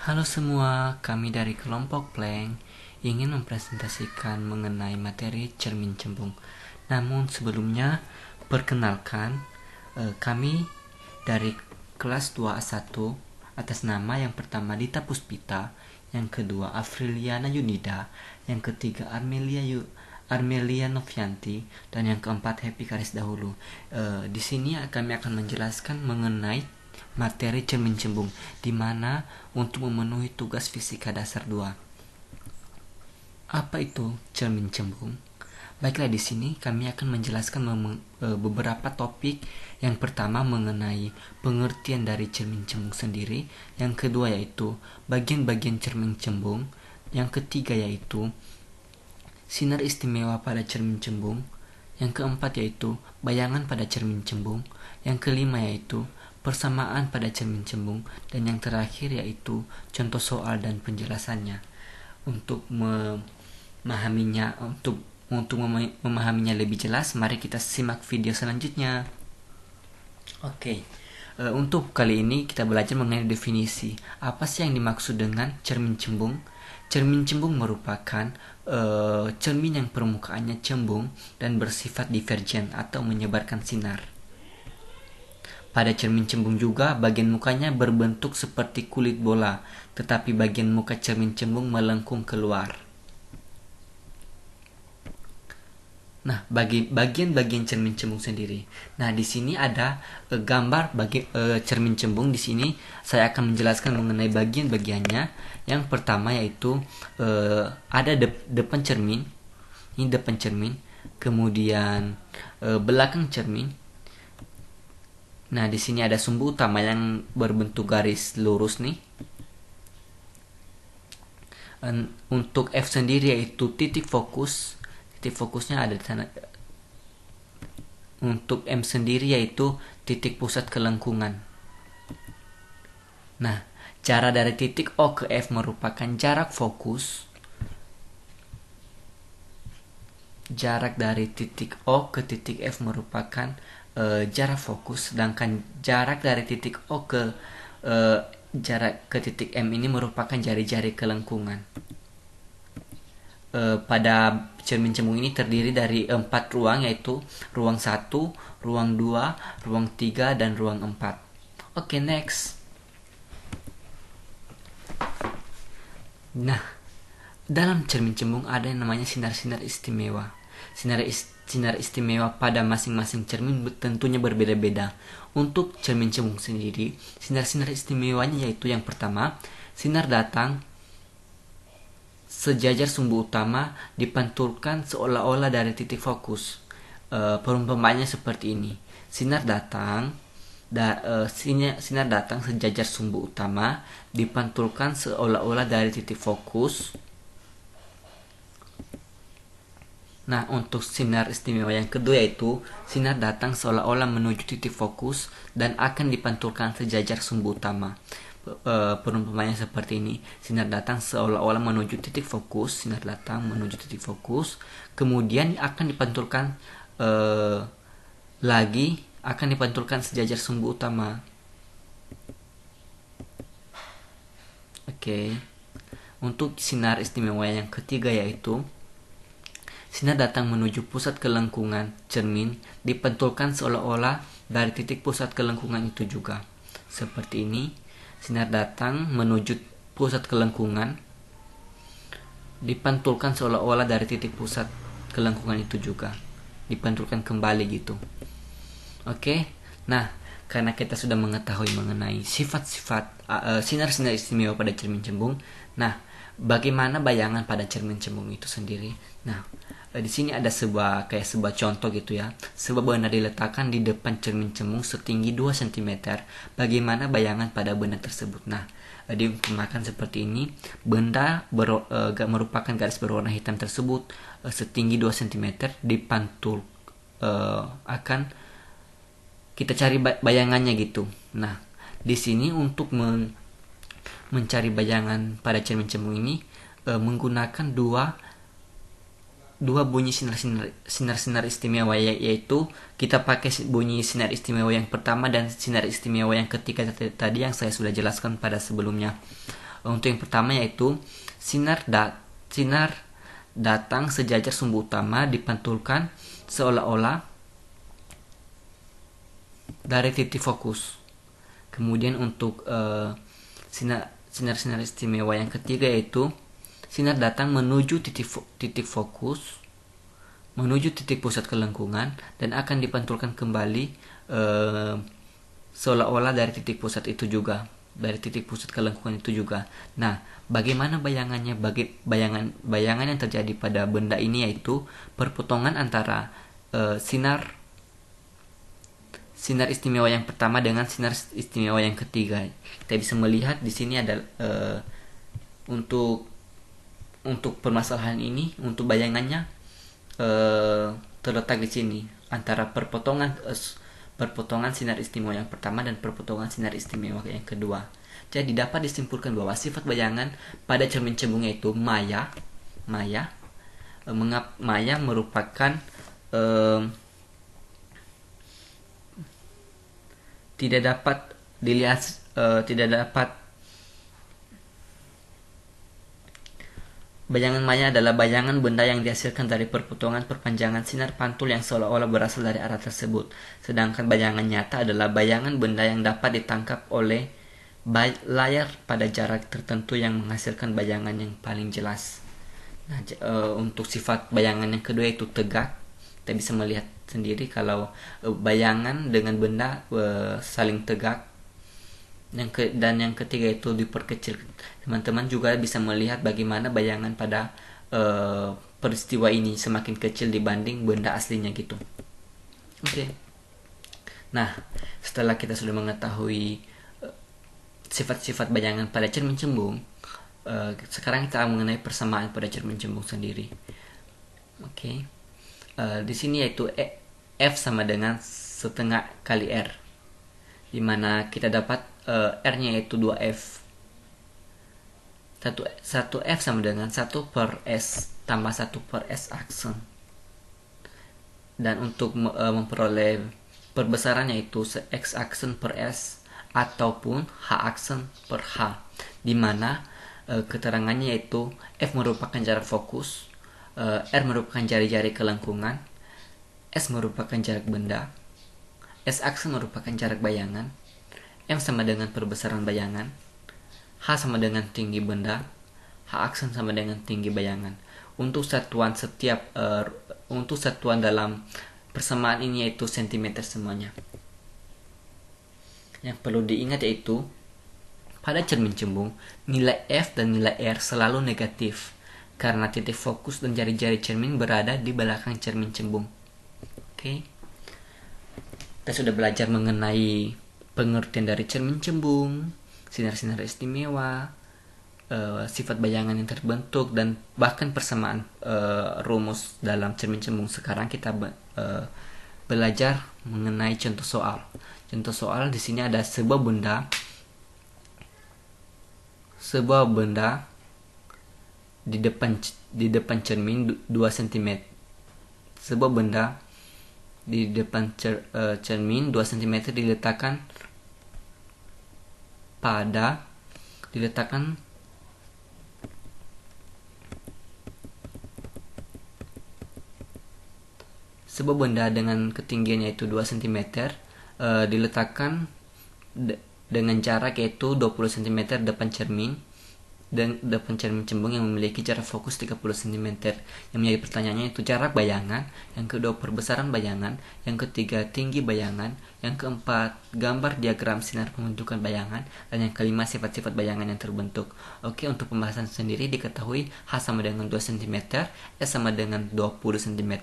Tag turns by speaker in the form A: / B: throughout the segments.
A: Halo semua, kami dari kelompok Plank ingin mempresentasikan mengenai materi cermin cembung. Namun sebelumnya, perkenalkan kami dari kelas 2A1 atas nama yang pertama Dita Puspita, yang kedua Afriliana Yunida, yang ketiga Armelia Novianti, dan yang keempat Happy Karis Dahulu. Di sini kami akan menjelaskan mengenai materi cermin cembung, di mana untuk memenuhi tugas fisika dasar 2. Apa itu cermin cembung? Baiklah, di sini kami akan menjelaskan beberapa topik. Yang pertama mengenai pengertian dari cermin cembung sendiri, yang kedua yaitu bagian-bagian cermin cembung, yang ketiga yaitu sinar istimewa pada cermin cembung, yang keempat yaitu bayangan pada cermin cembung, yang kelima yaitu persamaan pada cermin cembung, dan yang terakhir yaitu contoh soal dan penjelasannya. Untuk memahaminya lebih jelas, mari kita simak video selanjutnya. Oke. Untuk kali ini kita belajar mengenai definisi. Apa sih yang dimaksud dengan cermin cembung? Cermin cembung merupakan cermin yang permukaannya cembung dan bersifat divergen atau menyebarkan sinar. Pada cermin cembung juga, bagian mukanya berbentuk seperti kulit bola, tetapi bagian muka cermin cembung melengkung keluar. Nah, bagi bagian-bagian cermin cembung sendiri. Nah, di sini ada gambar cermin cembung. Di sini saya akan menjelaskan mengenai bagian-bagiannya. Yang pertama yaitu ada depan cermin. Ini depan cermin. Kemudian belakang cermin. Nah, di sini ada sumbu utama yang berbentuk garis lurus nih. Untuk F sendiri yaitu titik fokus. Titik fokusnya ada di sana. Untuk M sendiri yaitu titik pusat kelengkungan. Nah, jarak dari titik O ke F merupakan jarak fokus. Jarak dari titik O ke titik F merupakan jarak fokus, sedangkan jarak dari titik O ke jarak ke titik M ini merupakan jari-jari kelengkungan. Pada cermin cembung ini terdiri dari 4 ruang, yaitu ruang 1, ruang 2, ruang 3, dan ruang 4. Oke, next. Nah, dalam cermin cembung ada yang namanya sinar-sinar istimewa. Sinar istimewa pada masing-masing cermin tentunya berbeda-beda. Untuk cermin cembung sendiri, sinar-sinar istimewanya yaitu yang pertama, sinar datang sejajar sumbu utama dipantulkan seolah-olah dari titik fokus. Perumpamaannya seperti ini. Sinar datang sejajar sumbu utama dipantulkan seolah-olah dari titik fokus. Nah, untuk sinar istimewa yang kedua yaitu sinar datang seolah-olah menuju titik fokus dan akan dipantulkan sejajar sumbu utama. Perumpamaannya seperti ini. Sinar datang seolah-olah menuju titik fokus, sinar datang menuju titik fokus, kemudian akan dipantulkan sejajar sumbu utama. Oke. Untuk sinar istimewa yang ketiga yaitu sinar datang menuju pusat kelengkungan cermin dipantulkan seolah-olah dari titik pusat kelengkungan itu juga. Seperti ini, sinar datang menuju pusat kelengkungan dipantulkan seolah-olah dari titik pusat kelengkungan itu juga. Dipantulkan kembali gitu. Oke. Nah, karena kita sudah mengetahui mengenai sifat-sifat sinar-sinar istimewa pada cermin cembung, nah, bagaimana bayangan pada cermin cembung itu sendiri? Nah, di sini ada sebuah contoh gitu ya. Sebuah benda diletakkan di depan cermin cembung setinggi 2 cm. Bagaimana bayangan pada benda tersebut? Nah, diumpamakan seperti ini. Benda merupakan garis berwarna hitam tersebut setinggi 2 cm dipantul akan kita cari bayangannya gitu. Nah, di sini untuk mencari bayangan pada cermin cembung ini menggunakan dua bunyi sinar istimewa, yaitu kita pakai bunyi sinar istimewa yang pertama dan sinar istimewa yang ketiga tadi yang saya sudah jelaskan pada sebelumnya. Untuk yang pertama yaitu sinar datang sejajar sumbu utama dipantulkan seolah-olah dari titik fokus. Kemudian untuk sinar istimewa yang ketiga yaitu sinar datang menuju titik fokus, menuju titik pusat kelengkungan dan akan dipantulkan kembali seolah-olah dari titik pusat itu juga, dari titik pusat kelengkungan itu juga. Nah, bagaimana bayangannya? Bayangan yang terjadi pada benda ini yaitu perpotongan antara sinar istimewa yang pertama dengan sinar istimewa yang ketiga. Kita bisa melihat di sini ada untuk permasalahan ini, untuk bayangannya terletak di sini antara perpotongan sinar istimewa yang pertama dan perpotongan sinar istimewa yang kedua. Jadi dapat disimpulkan bahwa sifat bayangan pada cermin cembung yaitu maya merupakan tidak dapat bayangan maya adalah bayangan benda yang dihasilkan dari perpotongan perpanjangan sinar pantul yang seolah-olah berasal dari arah tersebut. Sedangkan bayangan nyata adalah bayangan benda yang dapat ditangkap oleh layar pada jarak tertentu yang menghasilkan bayangan yang paling jelas. Nah, untuk sifat bayangan yang kedua yaitu tegak. Kita bisa melihat sendiri kalau bayangan dengan benda saling tegak. Dan yang ketiga itu diperkecil. Teman-teman juga bisa melihat bagaimana bayangan pada peristiwa ini semakin kecil dibanding benda aslinya gitu. Oke. Nah, setelah kita sudah mengetahui sifat-sifat bayangan pada cermin cembung, sekarang kita akan mengenai persamaan pada cermin cembung sendiri. Oke. Di sini yaitu F sama dengan setengah kali R, di mana kita dapat R-nya yaitu 2F. 1F sama dengan 1 per S tambah 1 per S aksen. Dan untuk memperoleh perbesarannya yaitu X aksen per S ataupun H aksen per H, di mana keterangannya yaitu F merupakan jarak fokus, R merupakan jari-jari kelengkungan, S merupakan jarak benda, S aksen merupakan jarak bayangan, M sama dengan perbesaran bayangan, H sama dengan tinggi benda, H aksen sama dengan tinggi bayangan. Untuk satuan dalam persamaan ini yaitu cm semuanya. Yang perlu diingat yaitu pada cermin cembung nilai F dan nilai R selalu negatif karena titik fokus dan jari-jari cermin berada di belakang cermin cembung. Oke. Kita sudah belajar mengenai pengertian dari cermin cembung, sinar-sinar istimewa, sifat bayangan yang terbentuk, dan bahkan persamaan rumus dalam cermin cembung. Sekarang kita belajar mengenai contoh soal. Contoh soal di sini ada sebuah benda di depan cermin 2 cm. Sebuah benda di depan cermin 2 cm diletakkan sebuah benda dengan ketinggian yaitu 2 cm diletakkan dengan jarak yaitu 20 cm depan cermin cembung yang memiliki jarak fokus 30 cm. Yang menjadi pertanyaannya itu jarak bayangan, yang kedua perbesaran bayangan, yang ketiga tinggi bayangan, yang keempat gambar diagram sinar pembentukan bayangan, dan yang kelima sifat-sifat bayangan yang terbentuk. Oke, untuk pembahasan sendiri diketahui H sama dengan 2 cm, S sama dengan 20 cm,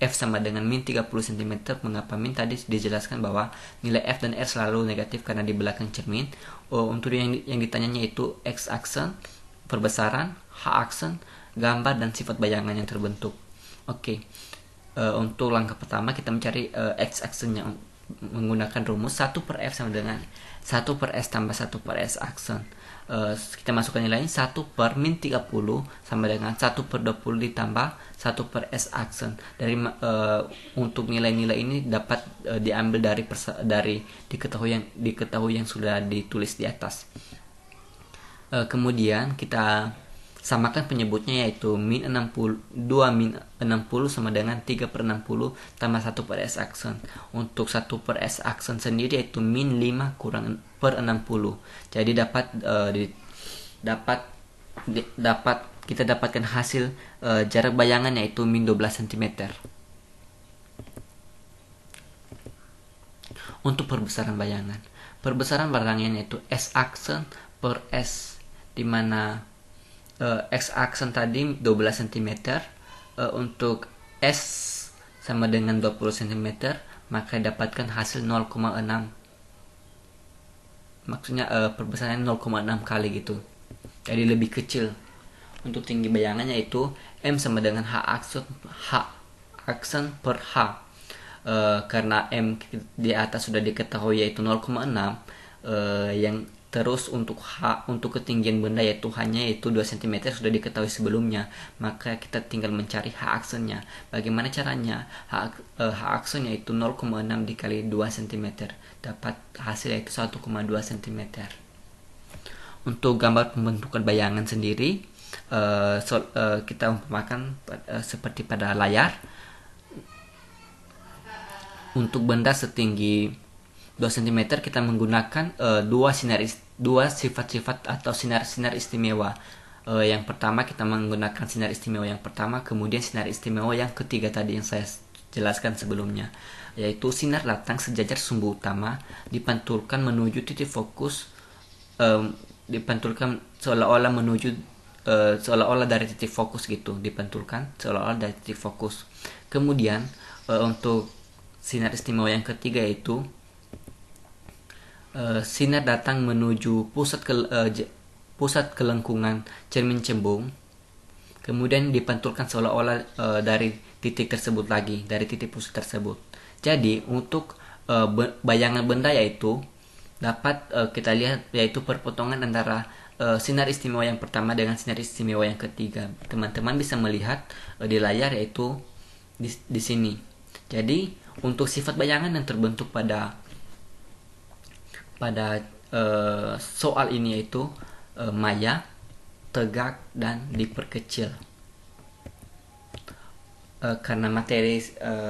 A: F sama dengan min 30 cm. Mengapa min? Tadi dijelaskan bahwa nilai F dan R selalu negatif karena di belakang cermin. Untuk yang ditanyanya itu X aksen, perbesaran, H aksen, gambar, dan sifat bayangan yang terbentuk. Oke. Untuk langkah pertama kita mencari X aksennya menggunakan rumus 1 per F sama dengan 1 per S tambah 1 per S aksen. Kita masukkan nilainya 1 per min 30 sama dengan 1 per 20 ditambah 1 per S aksen. Untuk nilai-nilai ini dapat diambil dari diketahui yang sudah ditulis di atas. Kemudian kita samakan penyebutnya, yaitu min 60, 2 min 60 sama dengan 3 per 60 tambah 1 per S aksen. Untuk 1 per S aksen sendiri yaitu min 5 kurang per 60. Jadi dapat kita dapatkan hasil jarak bayangan yaitu min 12 cm. Untuk perbesaran bayangan yaitu S aksen per S, di mana X aksen tadi 12 cm, untuk S sama dengan 20 cm, maka dapatkan hasil 0,6. Maksudnya perbesarannya 0,6 kali gitu. Jadi lebih kecil. Untuk tinggi bayangannya itu M sama dengan H aksen per H. Karena M di atas sudah diketahui yaitu 0,6, yang terus untuk H, untuk ketinggian benda yaitu hanya yaitu 2 cm sudah diketahui sebelumnya, maka kita tinggal mencari H aksennya. Bagaimana caranya? H aksennya itu 0,6 dikali 2 cm, dapat hasil yaitu 1,2 cm. Untuk gambar pembentukan bayangan sendiri, kita umpamakan seperti pada layar. Untuk benda setinggi 2 cm kita menggunakan dua sifat-sifat atau sinar-sinar istimewa. Yang pertama kita menggunakan sinar istimewa yang pertama, kemudian sinar istimewa yang ketiga tadi yang saya jelaskan sebelumnya, yaitu sinar datang sejajar sumbu utama, dipantulkan menuju titik fokus, dipantulkan seolah-olah dari titik fokus gitu, dipantulkan seolah-olah dari titik fokus. Kemudian untuk sinar istimewa yang ketiga yaitu sinar datang menuju pusat kelengkungan cermin cembung, kemudian dipantulkan seolah-olah dari titik tersebut lagi, dari titik pusat tersebut. Jadi untuk bayangan benda yaitu dapat kita lihat yaitu perpotongan antara sinar istimewa yang pertama dengan sinar istimewa yang ketiga. Teman-teman bisa melihat di layar yaitu di sini. Jadi untuk sifat bayangan yang terbentuk pada soal ini yaitu maya, tegak, dan diperkecil. Karena materi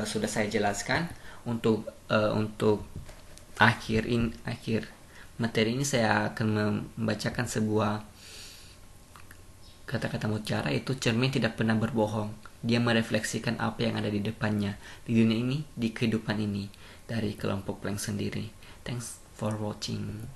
A: sudah saya jelaskan, untuk akhir materi ini saya akan membacakan sebuah kata-kata mutiara, yaitu cermin tidak pernah berbohong. Dia merefleksikan apa yang ada di depannya, di dunia ini, di kehidupan ini, dari kelompok Planck sendiri. Thanks for watching.